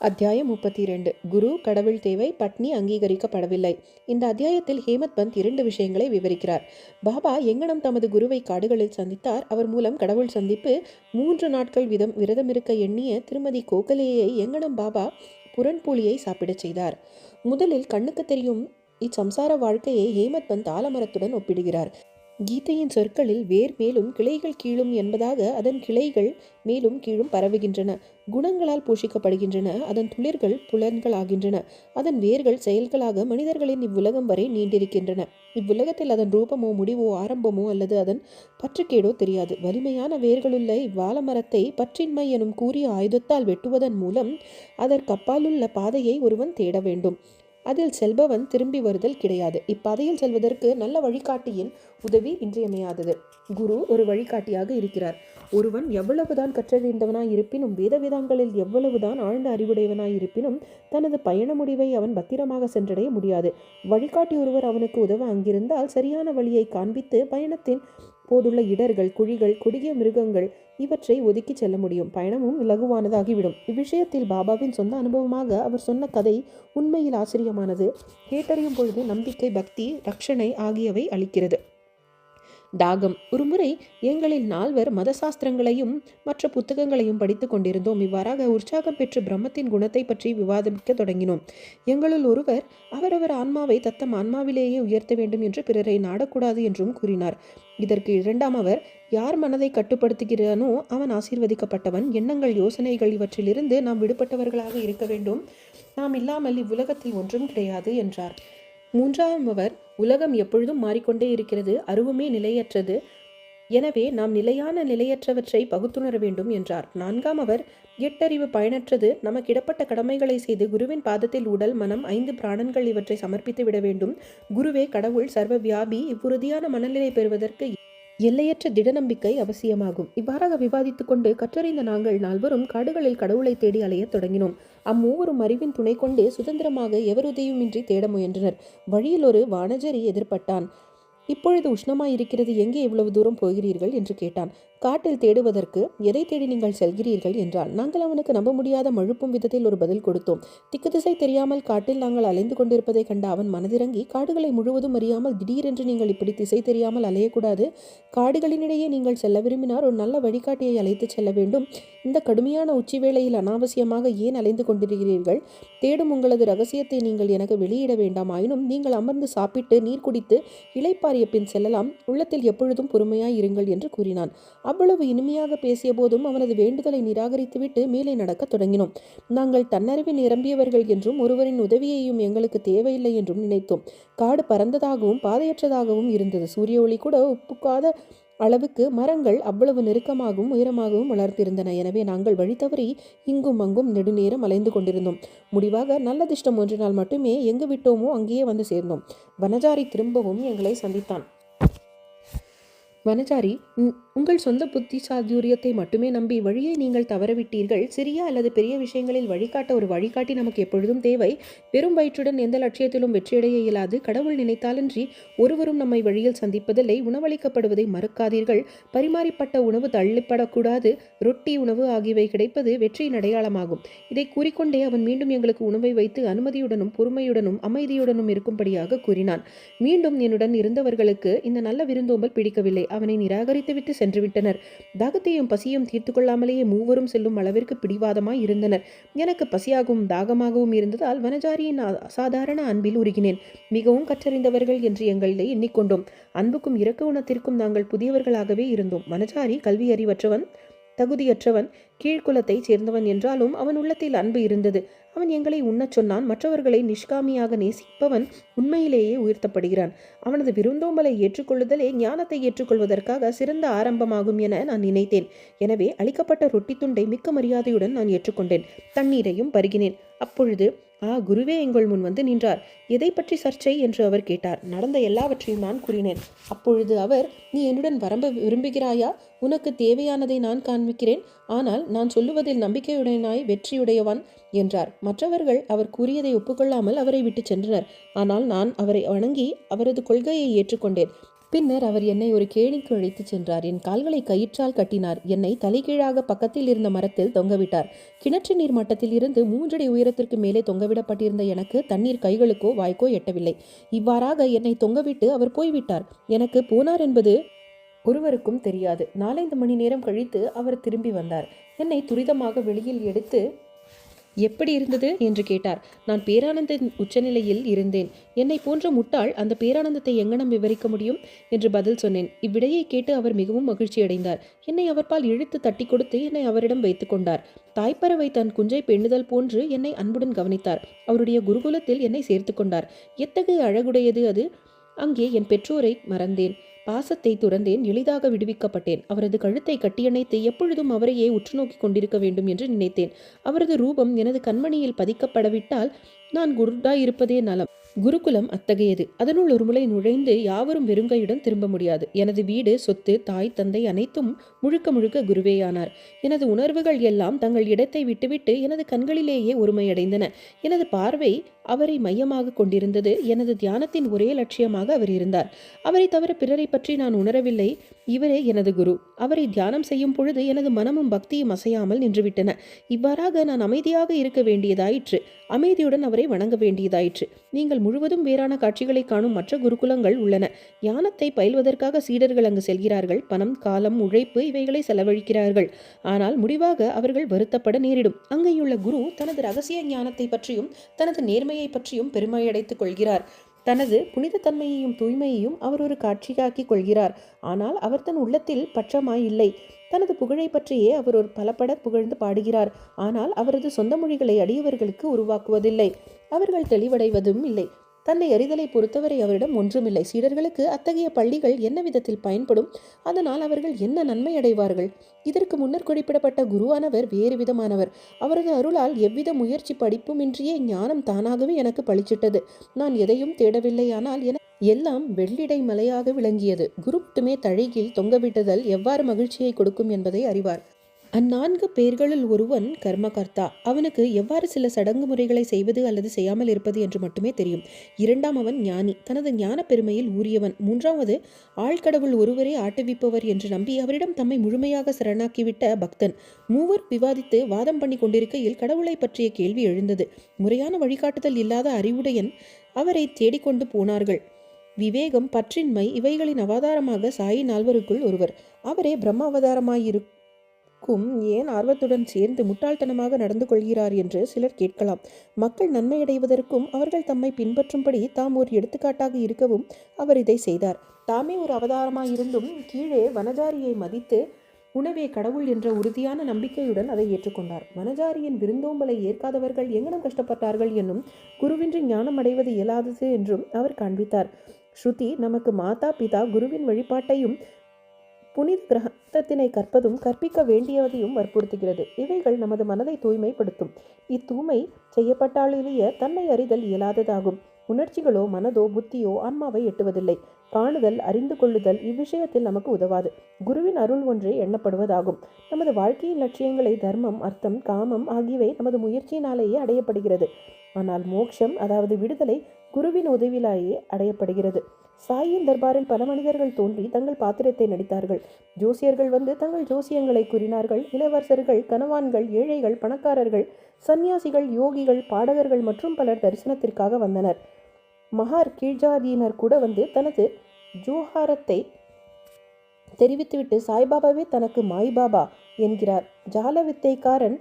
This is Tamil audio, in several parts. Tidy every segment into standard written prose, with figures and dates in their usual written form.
அத்தியாயம் 32. குரு, கடவுள் தேவை, பட்னி அங்கீகரிக்கப்படவில்லை. இந்த அத்தியாயத்தில் ஹேமத் பந்த் 2 விஷயங்களை விவரிக்கிறார். பாபா எங்கனம் தமது குருவை காடுகளில் சந்தித்தார். அவர் மூலம் கடவுள் சந்திப்பு. 3 நாட்கள் விரதமிருக்க எண்ணிய திருமதி கோகலேயை எங்கனம் பாபா புரண்பூலியை சாப்பிடச் செய்தார். முதலில் கண்ணுக்கு தெரியும் இச்சம்சார வாழ்க்கையை ஹேமத் பந்த் ஆலமரத்துடன் ஒப்பிடுகிறார். கீதையின் சொற்களில் வேர் மேலும் கிளைகள் கீழும் என்பதாக அதன் கிளைகள் மேலும் கீழும் பரவுகின்றன. குணங்களால் போஷிக்கப்படுகின்றன. அதன் துளிர்கள் புலன்களாகின்றன. அதன் வேர்கள் செயல்களாக மனிதர்களின் இவ்வுலகம் வரை நீண்டிருக்கின்றன. இவ்வுலகத்தில் அதன் ரூபமோ முடிவோ ஆரம்பமோ அல்லது அதன் பற்றுக்கேடோ தெரியாது. வலிமையான வேர்களுள்ள இவ்வாலமரத்தை பற்றின்மை எனும் கூறிய ஆயுதத்தால் வெட்டுவதன் மூலம் அதற்கப்பாலுள்ள பாதையை ஒருவன் தேட வேண்டும். அதில் செல்பவன் திரும்பி வருதல் கிடையாது. இப்பாதையில் செல்வதற்கு நல்ல வழிகாட்டியின் உதவி இன்றியமையாதது. குரு ஒரு வழிகாட்டியாக இருக்கிறார். ஒருவன் எவ்வளவுதான் கற்றறிந்தவனாய் இருப்பினும், வேதவிதங்களில் எவ்வளவுதான் ஆழ்ந்த அறிவுடையவனாய் இருப்பினும், தனது பயண முடிவை அவன் பத்திரமாக சென்றடைய முடியாது. வழிகாட்டி ஒருவர் அவனுக்கு உதவ அங்கிருந்தால் சரியான வழியை காண்பித்து பயணத்தின் போதுள்ள இடர்கள், குழிகள், கொடிய மிருகங்கள் இவற்றை ஒதுக்கி செல்ல முடியும். பயணமும் இலகுவானதாகிவிடும். இவ்விஷயத்தில் பாபாவின் சொந்த அனுபவமாக அவர் சொன்ன கதை உண்மையில் ஆச்சரியமானது. கேட்டறியும் பொழுது நம்பிக்கை, பக்தி, ரட்சணை ஆகியவை அளிக்கிறது. தாகம். ஒருமுறை எங்களில் 4 மதசாஸ்திரங்களையும் மற்ற புத்தகங்களையும் படித்து கொண்டிருந்தோம். இவ்வாறாக உற்சாகம் பெற்று பிரம்மத்தின் குணத்தை பற்றி விவாதிக்க தொடங்கினோம். எங்களுள் ஒருவர் அவரவர் ஆன்மாவை தத்தம் ஆன்மாவிலேயே உயர்த்த வேண்டும் என்று பிறரை நாடக்கூடாது என்றும் கூறினார். இதற்கு இரண்டாமவர், யார் மனதை கட்டுப்படுத்துகிறானோ அவன் ஆசீர்வதிக்கப்பட்டவன். எண்ணங்கள், யோசனைகள் இவற்றிலிருந்து நாம் விடுபட்டவர்களாக இருக்க வேண்டும். நாம் இல்லாமல் இவ்வுலகத்தில் ஒன்றும் கிடையாது என்றார். மூன்றாமவர், உலகம் எப்பொழுதும் மாறிக்கொண்டே இருக்கிறது. அருவமே நிலையற்றது. எனவே நாம் நிலையற்றவற்றை பகுத்துணர வேண்டும் என்றார். நான்காமவர், எட்டறிவு பயனற்றது. நமக்கிடப்பட்ட கடமைகளை செய்து குருவின் பாதத்தில் உடல், மனம், 5 பிராணன்கள் இவற்றை சமர்ப்பித்து விட வேண்டும். குருவே கடவுள், சர்வ வியாபி. இவ்வுறுதியான மனநிலை பெறுவதற்கு எல்லையற்ற திட நம்பிக்கை அவசியமாகும். இவ்வாறாக விவாதித்துக் கொண்டு கற்றறிந்த நாங்கள் 4வரும் காடுகளில் கடவுளை தேடி அலையத் தொடங்கினோம். அம்மூவரும் அறிவின் துணை கொண்டு சுதந்திரமாக எவருதவியுமின்றி தேட முயன்றனர். வழியில் ஒரு வானஜரி எதிர்பட்டான். இப்பொழுது உஷ்ணமாயிருக்கிறது, எங்கே இவ்வளவு தூரம் போகிறீர்கள் என்று கேட்டான். காட்டில் தேடுவதற்கு. எதை தேடி நீங்கள் செல்கிறீர்கள் என்றான். நாங்கள் அவனுக்கு நம்ப முடியாத மழுப்பும் விதத்தில் ஒரு பதில் கொடுத்தோம். திக்கு திசை தெரியாமல் காட்டில் நாங்கள் அலைந்து கொண்டிருப்பதை கண்ட அவன் மனதிறங்கி, காடுகளை முழுவதும் அறியாமல் திடீரென்று நீங்கள் இப்படி திசை தெரியாமல் அலையக்கூடாது. காடுகளினிடையே நீங்கள் செல்ல விரும்பினார் ஒரு நல்ல வழிகாட்டியை அழைத்து செல்ல வேண்டும். இந்த கடுமையான உச்சி வேளையில் அனாவசியமாக ஏன் அலைந்து கொண்டிருக்கிறீர்கள்? தேடும் உங்களது ரகசியத்தை நீங்கள் எனக்கு வெளியிட வேண்டாம். ஆயினும் நீங்கள் அமர்ந்து சாப்பிட்டு நீர் குடித்து இளைப்பாறிய பின் செல்லலாம். உள்ளத்தில் எப்பொழுதும் பொறுமையாய் இருங்கள் என்று கூறினான். அவ்வளவு இனிமையாக பேசிய போதும் அவனது வேண்டுதலை நிராகரித்துவிட்டு மேலே நடக்க தொடங்கினோம். நாங்கள் தன்னறிவில் நிரம்பியவர்கள் என்றும் ஒருவரின் உதவியையும் எங்களுக்கு தேவையில்லை என்றும் நினைத்தோம். காடு பரந்ததாகவும் பாதையற்றதாகவும் இருந்தது. சூரிய ஒளி கூட ஒப்புக்காத அளவுக்கு மரங்கள் அவ்வளவு நெருக்கமாகவும் உயரமாகவும் வளர்த்திருந்தன. எனவே நாங்கள் வழி தவறி இங்கும் அங்கும் நெடுநேரம் அலைந்து கொண்டிருந்தோம். முடிவாக நல்லதிஷ்டம் ஒன்றினால் மட்டுமே எங்கு விட்டோமோ அங்கேயே வந்து சேர்ந்தோம். வனஜாரி திரும்பவும் எங்களை சந்தித்தான். வனஜாரி, உங்கள் சொந்த புத்தி சாதுரியத்தை மட்டுமே நம்பி வழியை நீங்கள் தவறவிட்டீர்கள். சிறிய அல்லது பெரிய விஷயங்களில் வழிகாட்ட ஒரு வழிகாட்டி நமக்கு எப்பொழுதும் தேவை. வெறும் வயிற்றுடன் எந்த லட்சியத்திலும் வெற்றியடைய இயலாது. கடவுள் நினைத்தாலன்றி ஒருவரும் நம்மை வழியில் சந்திப்பதில்லை. உணவளிக்கப்படுவதை மறுக்காதீர்கள். பரிமாறிப்பட்ட உணவு தள்ளிப்படக்கூடாது. ரொட்டி, உணவு ஆகியவை கிடைப்பது வெற்றியின் அடையாளமாகும். இதை கூறிக்கொண்டே அவன் மீண்டும் எங்களுக்கு உணவை வைத்து அனுமதியுடனும் பொறுமையுடனும் அமைதியுடனும் இருக்கும்படியாக கூறினான். மீண்டும் என்னுடன் இருந்தவர்களுக்கு இந்த நல்ல விருந்தோம்பல் பிடிக்கவில்லை. அவனை நிராகரித்துவிட்டு சென்றுவிட்டனர். தாகத்தையும் பசியும் தீர்த்து கொள்ளாமலேயே மூவரும் செல்லும் அளவிற்கு பிடிவாதமாய் இருந்தனர். எனக்கு பசியாகவும் தாகமாகவும் இருந்ததால் வனஜாரியின் அசாதாரண அன்பில் உருகினேன். மிகவும் கற்றறிந்தவர்கள் என்று எங்களை எண்ணிக்கொண்டோம். அன்புக்கும் இரக்க குணத்திற்கும் நாங்கள் புதியவர்களாகவே இருந்தோம். வனஜாரி கல்வி அறிவற்றவன், தகுதியற்றவன், கீழ்குலத்தை சேர்ந்தவன் என்றாலும் அவன் உள்ளத்தில் அன்பு இருந்தது. அவன் எங்களை உண்ணச் சொன்னான். மற்றவர்களை நிஷ்காமியாக நேசிப்பவன் உண்மையிலேயே உயர்த்தப்படுகிறான். அவனது விருந்தோம்பலை ஏற்றுக்கொள்ளுதலே ஞானத்தை ஏற்றுக்கொள்வதற்காக சிறந்த ஆரம்பமாகும் என நான் நினைத்தேன். எனவே அளிக்கப்பட்ட ரொட்டி துண்டை மிக்க மரியாதையுடன் நான் ஏற்றுக்கொண்டேன். தண்ணீரையும் பருகினேன். அப்பொழுது குருவே எங்கள் முன் வந்து நின்றார். எதை பற்றி சர்ச்சை என்று அவர் கேட்டார். நடந்த எல்லாவற்றையும் நான் கூறினேன். அப்பொழுது அவர், நீ என்னுடன் விரும்புகிறாயா? உனக்கு தேவையானதை நான் காண்பிக்கிறேன். ஆனால் நான் சொல்லுவதில் நம்பிக்கையுடனாய் வெற்றியுடையவன் என்றார். மற்றவர்கள் அவர் கூறியதை ஒப்புக்கொள்ளாமல் அவரை விட்டு சென்றனர். ஆனால் நான் அவரை வணங்கி அவரது கொள்கையை ஏற்றுக்கொண்டேன். பின்னர் அவர் என்னை ஒரு கேணிக்கு அழைத்துச் சென்றார். என் கால்களை கயிற்றால் கட்டினார். என்னை தலைகீழாக பக்கத்தில் இருந்த மரத்தில் தொங்கவிட்டார். கிணற்று நீர் மட்டத்தில் இருந்து 3 அடி உயரத்திற்கு மேலே தொங்கவிடப்பட்டிருந்த எனக்கு தண்ணீர் கைகளுக்கோ வாய்க்கோ எட்டவில்லை. இவ்வாறாக என்னை தொங்கவிட்டு அவர் போய்விட்டார். எனக்கு போனார் என்பது ஒருவருக்கும் தெரியாது. 4-5 மணி நேரம் கழித்து அவர் திரும்பி வந்தார். என்னை துரிதமாக வெளியில் எடுத்து எப்படி இருந்தது என்று கேட்டார். நான் பேரானந்த உச்சநிலையில் இருந்தேன். என்னை போன்ற முட்டாள் அந்த பேரானந்தத்தை எங்கனம் விவரிக்க முடியும் என்று பதில் சொன்னேன். இவ்விடையை கேட்டு அவர் மிகவும் மகிழ்ச்சி அடைந்தார். என்னை அவர்பால் இழுத்து தட்டி கொடுத்து என்னை அவரிடம் வைத்துக் கொண்டார். தாய்ப்பறவை தன் குஞ்சை பெண்ணுதல் போன்று என்னை அன்புடன் கவனித்தார். அவருடைய குருகுலத்தில் என்னை சேர்த்து கொண்டார். எத்தகைய அழகுடையது அது! அங்கே என் பெற்றோரை மறந்தேன். பாசத்தை துறந்தேன். எளிதாக விடுவிக்கப்பட்டேன். அவரது கழுத்தை கட்டியணைத்து எப்பொழுதும் அவரையே உற்று நோக்கி கொண்டிருக்க வேண்டும் என்று நினைத்தேன். அவரது ரூபம் எனது கண்மணியில் பதிக்கப்படவிட்டால் நான் குருடாயிருப்பதே நலம். குருகுலம் அத்தகையது. அதனுள் ஒரு முறை நுழைந்து யாவரும் வெறுங்கையுடன் திரும்ப முடியாது. எனது வீடு, சொத்து, தாய், தந்தை அனைத்தும் முழுக்க முழுக்க குருவேயானார். எனது உணர்வுகள் எல்லாம் தங்கள் இடத்தை விட்டுவிட்டு எனது கண்களிலேயே ஒருமையடைந்தன. எனது பார்வை அவரை மையமாக கொண்டிருந்தது. எனது தியானத்தின் ஒரே லட்சியமாக அவர் இருந்தார். அவரை தவிர பிறரை பற்றி நான் உணரவில்லை. இவரே எனது குரு. அவரை தியானம் செய்யும் பொழுது எனது மனமும் பக்தியும் அசையாமல் நின்றுவிட்டன. இவ்வாறாக நான் அமைதியாக இருக்க வேண்டியதாயிற்று. அமைதியுடன் அவரை வணங்க வேண்டியதாயிற்று. நீங்கள் முழுவதும் வேறான காட்சிகளை காணும் மற்ற குருகுலங்கள் உள்ளன. ஞானத்தை பயில்வதற்காக சீடர்கள் அங்கு செல்கிறார்கள். பணம், காலம், உழைப்பு இவைகளை செலவழிக்கிறார்கள். ஆனால் முடிவாக அவர்கள் வருத்தப்பட நேரிடும். அங்கேயுள்ள குரு தனது ரகசிய ஞானத்தை பற்றியும் தனது நேர்மையை பற்றியும் பெருமையடைத்துக் கொள்கிறார். தனது புனித தன்மையையும் தூய்மையையும் அவர் ஒரு காட்சியாக்கி கொள்கிறார். ஆனால் அவர் தன் உள்ளத்தில் பற்றமாய் இல்லை. தனது புகழை பற்றியே அவர் ஒரு பலப்பட புகழ்ந்து பாடுகிறார். ஆனால் அவரது சொந்த மொழிகளை அடியவர்களுக்கு உருவாக்குவதில்லை. அவர்கள் தெளிவடைவதும் இல்லை. தன்னை அறிதலை பொறுத்தவரை அவரிடம் ஒன்றுமில்லை. சீடர்களுக்கு அத்தகைய பள்ளிகள் என்ன விதத்தில் பயன்படும்? அதனால் அவர்கள் என்ன நன்மை அடைவார்கள்? இதற்கு முன்னர் குறிப்பிடப்பட்ட குருவானவர் வேறு விதமானவர். அவரது அருளால் எவ்வித முயற்சி படிப்புமின்றியே ஞானம் தானாகவே எனக்கு பளிச்சிட்டது. நான் எதையும் தேடவில்லை. ஆனால் எல்லாம் வெள்ளிடை மலையாக விளங்கியது. குரு மட்டுமே தழையில் தொங்கவிட்டதல் எவ்வாறு மகிழ்ச்சியை கொடுக்கும் என்பதை அறிவார். அந்நான்கு பேர்களுள் ஒருவன் கர்மகர்த்தா. அவனுக்கு எவ்வாறு சில சடங்கு முறைகளை செய்வது அல்லது செய்யாமல் இருப்பது என்று மட்டுமே தெரியும். 2ஆம் அவன் ஞானி, தனது ஞான பெருமையில் ஊறியவன். 3வது ஆழ்கடவுள் ஒருவரே ஆட்டுவிப்பவர் என்று நம்பி அவரிடம் தம்மை முழுமையாக சரணாக்கிவிட்ட பக்தன். மூவர் விவாதித்து வாதம் பண்ணி கொண்டிருக்கையில் கடவுளை பற்றிய கேள்வி எழுந்தது. முறையான வழிகாட்டுதல் இல்லாத அறிவுடையன் அவரை தேடிக்கொண்டு போனார்கள். விவேகம், பற்றின்மை இவைகளின் அவதாரமாக சாயி 4வருக்குள் ஒருவர். அவரே பிரம்ம அவதாரமாயிருக்கும். ஏன் ஆர்வத்துடன் சேர்ந்து முட்டாள்தனமாக நடந்து கொள்கிறார் என்று சிலர் கேட்கலாம். மக்கள் நன்மையடைவதற்கும் அவர்கள் தம்மை பின்பற்றும்படி தாம் ஒரு எடுத்துக்காட்டாக இருக்கவும் அவர் இதை செய்தார். தாமே ஒரு அவதாரமாயிருந்தும் கீழே வனஜாரியை மதித்து உணவே கடவுள் என்ற உறுதியான நம்பிக்கையுடன் அதை ஏற்றுக்கொண்டார். வனஜாரியின் விருந்தோம்பலை ஏற்காதவர்கள் எங்கனம் கஷ்டப்பட்டார்கள் என்னும், குருவின்றி ஞானம் அடைவது இயலாதது என்றும் அவர் காண்பித்தார். ஸ்ருதி நமக்கு மாதா பிதா குருவின் வழிபாட்டையும் புனித கிரந்தத்தினை கற்பதும் கற்பிக்க வேண்டியதையும் வற்புறுத்துகிறது. இவைகள் நமது மனதை தூய்மைப்படுத்தும். இத்தூய்மை செய்யப்பட்டாலேயே தன்னை அறிதல் இயலாததாகும். உணர்ச்சிகளோ மனதோ புத்தியோ ஆன்மாவை எட்டுவதில்லை. காணுதல், அறிந்து கொள்ளுதல் இவ்விஷயத்தில் நமக்கு உதவாது. குருவின் அருள் ஒன்றே எண்ணப்படுவதாகும். நமது வாழ்க்கையின் லட்சியங்களை தர்மம், அர்த்தம், காமம் ஆகியவை நமது முயற்சியினாலேயே அடையப்படுகிறது. ஆனால் மோட்சம், அதாவது விடுதலை, குருவின் உதவியிலேயே அடையப்படுகிறது. சாயின் தர்பாரில் பல மனிதர்கள் தோன்றி தங்கள் பாத்திரத்தை நடித்தார்கள். ஜோசியர்கள் வந்து தங்கள் ஜோசியங்களை கூறினார்கள். இளவரசர்கள், கனவான்கள், ஏழைகள், பணக்காரர்கள், சந்நியாசிகள், யோகிகள், பாடகர்கள் மற்றும் பலர் தரிசனத்திற்காக வந்தனர். மகார் கீழ்ஜாதியினர் கூட வந்து தனது ஜோஹாரத்தை தெரிவித்துவிட்டு சாய்பாபாவே தனக்கு மாய்பாபா என்கிறார். ஜால வித்தைக்காரன்,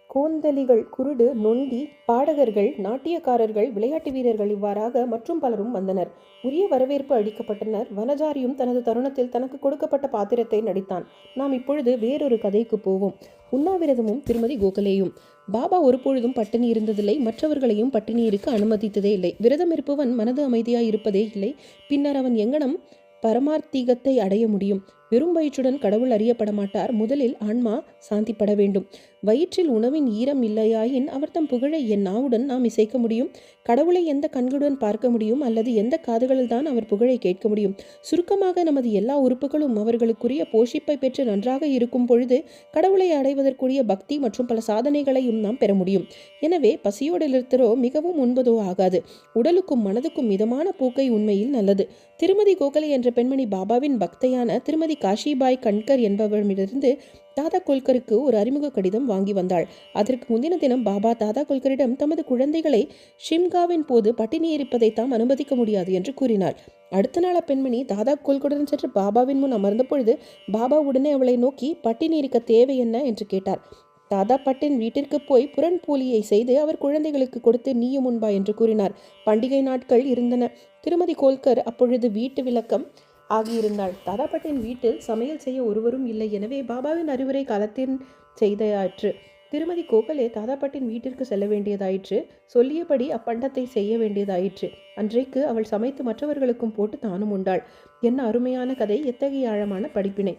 கோந்தலிகள், குருடு, நொண்டி, பாடகர்கள், நாட்டியக்காரர்கள், விளையாட்டு வீரர்கள் இவ்வாறாக மற்றும் பலரும் வந்தனர். உரிய வரவேற்பு அளிக்கப்பட்டனர். வனஜாரியும் தனது தருணத்தில் தனக்கு கொடுக்கப்பட்ட பாத்திரத்தை நடித்தான். நாம் இப்பொழுது வேறொரு கதைக்கு போவோம். உண்ணாவிரதமும் திருமதி கோகலேயும். பாபா ஒருபொழுதும் பட்டினி இருந்ததில்லை. மற்றவர்களையும் பட்டினி இருக்க அனுமதித்ததே இல்லை. விரதம் இருப்பவன் மனது அமைதியாய் இருப்பதே இல்லை. பின்னர் அவன் எங்கனம் பரமார்த்திகத்தை அடைய முடியும்? வெறும் வயிற்றுடன் கடவுள் அறியப்பட மாட்டார். முதலில் ஆன்மா சாந்திப்பட வேண்டும். வயிற்றில் உணவின் ஈரம் இல்லையாயின் அவர் தம் புகழை என் நாவுடன் நாம் இசைக்க முடியும்? கடவுளை எந்த கண்களுடன் பார்க்க முடியும்? அல்லது எந்த காதுகளில் தான் அவர் புகழை கேட்க முடியும்? சுருக்கமாக நமது எல்லா உறுப்புகளும் அவர்களுக்குரிய போஷிப்பை பெற்று நன்றாக இருக்கும் பொழுது கடவுளை அடைவதற்குரிய பக்தி மற்றும் பல சாதனைகளையும் நாம் பெற முடியும். எனவே பசியோடு இருத்தரோ மிகவும் உண்பதோ ஆகாது. உடலுக்கும் மனதுக்கும் மிதமான போக்கை உண்மையில் நல்லது. திருமதி கோகலே என்ற பெண்மணி பாபாவின் பக்தையான திருமதி காஷிபாய் கண்கர் என்பவரிடமிருந்து தாதா கொல்கருக்கு ஒரு அறிமுக கடிதம் வாங்கி வந்தாள். அதற்கு முந்தின தினம் பாபா தாதா கொல்கரிடம் தமது குழந்தைகளை ஷிம்காவின் போது பட்டினி இருப்பதை தாம் அனுமதிக்க முடியாது என்று கூறினார். அடுத்த நாள் அப்பெண்மணி தாதா கொல்கருடன் சென்று பாபாவின் முன் அமர்ந்த பொழுது பாபா உடனே அவளை நோக்கி பட்டினி இருக்க தேவை என்ன என்று கேட்டார். தாதா பட்டின் வீட்டிற்கு போய் புரண் போலியை செய்து அவர் குழந்தைகளுக்கு கொடுத்து நீயும் உண்பா என்று கூறினார். பண்டிகை நாட்கள் இருந்தன. திருமதி கோல்கர் அப்பொழுது வீட்டு விளக்கம் ஆகியிருந்தாள். தாதா பட்டின் வீட்டில் சமையல் செய்ய ஒருவரும் இல்லை. எனவே பாபாவின் அறிவுரை காலத்தின் செய்தாயிற்று. திருமதி கோகலே தாதா பட்டின் வீட்டிற்கு செல்ல வேண்டியதாயிற்று. சொல்லியபடி அப்பண்டத்தை செய்ய வேண்டியதாயிற்று. அன்றைக்கு அவள் சமைத்து மற்றவர்களுக்கும் போட்டு தானும் உண்டாள். என்ன அருமையான கதை! எத்தகைய ஆழமான படிப்பினை!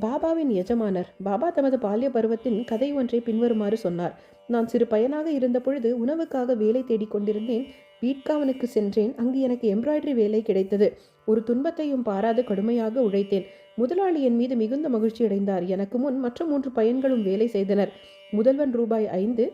பாபாவின் எஜமானர். பாபா தமது பால்ய பருவத்தின் கதை ஒன்றை பின்வருமாறு சொன்னார். நான் சிறு பையனாக இருந்த பொழுது உணவுக்காக வேலை தேடிக் கொண்டிருந்தேன். பீட்காவனுக்கு சென்றேன். அங்கு எனக்கு எம்ப்ராய்டரி வேலை கிடைத்தது. ஒரு துன்பத்தையும் பாராது கடுமையாக உழைத்தேன். முதலாளி என் மீது மிகுந்த மகிழ்ச்சி அடைந்தார். எனக்கு முன் மற்ற 3 பையன்களும் வேலை செய்தனர். முதல்வன் ரூபாய் 5,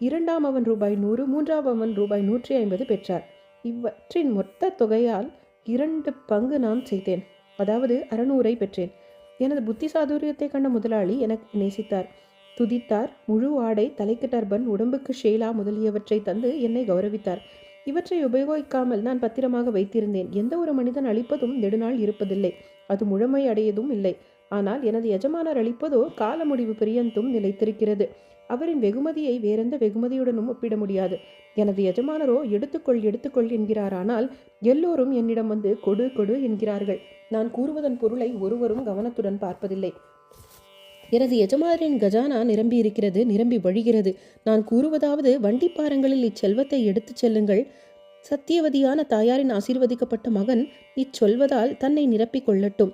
இரண்டாமவன் ரூபாய் 100, மூன்றாமவன் ரூபாய் 150 பெற்றார். இவற்றின் மொத்த தொகையால் 2 பங்கு நான் செய்தேன். அதாவது 600 பெற்றேன். எனது புத்தி சாதுரியத்தை கண்ட முதலாளி எனக்கு நேசித்தார், துதித்தார். முழு ஆடை, தலைக்கு டர்பன், உடம்புக்கு ஷேலா முதலியவற்றை தந்து என்னை கௌரவித்தார். இவற்றை உபயோகிக்காமல் நான் பத்திரமாக வைத்திருந்தேன். எந்த ஒரு மனிதன் அளிப்பதும் நெடுநாள் இருப்பதில்லை. அது முழுமை அடையதும் இல்லை. ஆனால் எனது எஜமானர் அளிப்பதோ கால முடிவு பிரியந்தும் நிலைத்திருக்கிறது. அவரின் வெகுமதியை வேறெந்த வெகுமதியுடனும் ஒப்பிட முடியாது. எனது எஜமானரோ எடுத்துக்கொள் எடுத்துக்கொள் என்கிறார். ஆனால் எல்லோரும் என்னிடம் வந்து கொடு கொடு என்கிறார்கள். நான் கூறுவதன் பொருளை ஒருவரும் கவனத்துடன் பார்ப்பதில்லை. எனது எஜமானரின் கஜானா நிரம்பி இருக்கிறது, நிரம்பி வழிகிறது. நான் கூறுவதாவது, வண்டிப்பாரங்களில் இச்செல்வத்தை எடுத்துச் செல்லுங்கள். சத்தியவதியான தாயாரின் ஆசீர்வதிக்கப்பட்ட மகன் இச்சொல்வதால் தன்னை நிரப்பிக் கொள்ளட்டும்.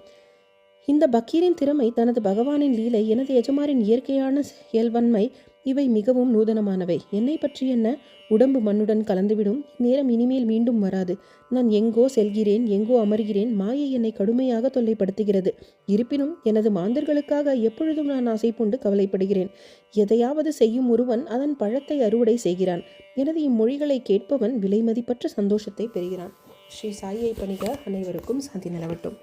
இந்த பக்கீரின் திறமை, தனது பகவானின் லீலை, எனது எஜமாரின் இயற்கையான இயல்வன்மை இவை மிகவும் நூதனமானவை. என்னை பற்றி என்ன? உடம்பு மண்ணுடன் கலந்துவிடும். நேரம் இனிமேல் மீண்டும் வராது. நான் எங்கோ செல்கிறேன், எங்கோ அமர்கிறேன். மாயை என்னை கடுமையாக தொல்லைப்படுத்துகிறது. இருப்பினும் எனது மாந்தர்களுக்காக எப்பொழுதும் நான் ஆசைப்புண்டு கவலைப்படுகிறேன். எதையாவது செய்யும் ஒருவன் அதன் பழத்தை அறுவடை செய்கிறான். எனது இம்மொழிகளை கேட்பவன் விலை மதிப்பற்ற சந்தோஷத்தை பெறுகிறான். ஸ்ரீ சாயியை பணிக. அனைவருக்கும் சாந்தி நிலவட்டும்.